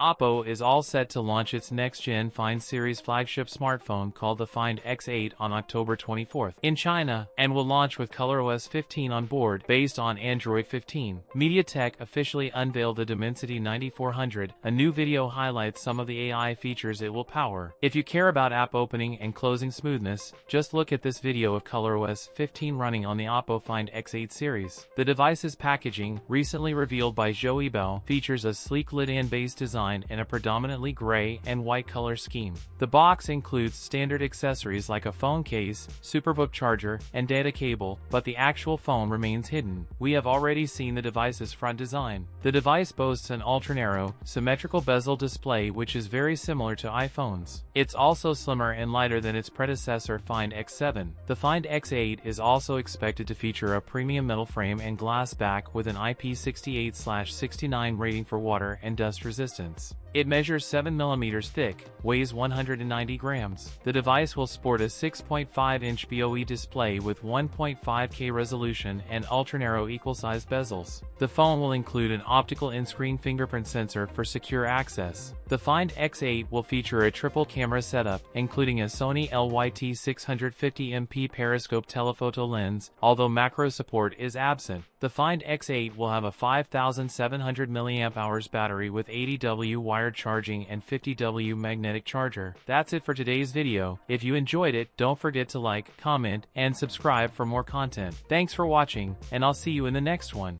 Oppo is all set to launch its next-gen Find series flagship smartphone called the Find X8 on October 24th in China, and will launch with ColorOS 15 on board based on Android 15. MediaTek officially unveiled the Dimensity 9400. A new video highlights some of the AI features it will power. If you care about app opening and closing smoothness, just look at this video of ColorOS 15 running on the Oppo Find X8 series. The device's packaging, recently revealed by Joey Bell, features a sleek lid-and-base design in a predominantly gray and white color scheme. The box includes standard accessories like a phone case, Superbook charger, and data cable, but the actual phone remains hidden. We have already seen the device's front design. The device boasts an ultra-narrow, symmetrical bezel display which is very similar to iPhones. It's also slimmer and lighter than its predecessor Find X7. The Find X8 is also expected to feature a premium metal frame and glass back with an IP68/69 rating for water and dust resistance. It measures 7 mm thick, weighs 190 grams. The device will sport a 6.5-inch BOE display with 1.5K resolution and ultra-narrow equal-sized bezels. The phone will include an optical in-screen fingerprint sensor for secure access. The Find X8 will feature a triple camera setup, including a Sony LYT 650MP periscope telephoto lens, although macro support is absent. The Find X8 will have a 5,700 mAh battery with 80W wired charging and 50W magnetic charger. That's it for today's video. If you enjoyed it, don't forget to like, comment, and subscribe for more content. Thanks for watching, and I'll see you in the next one.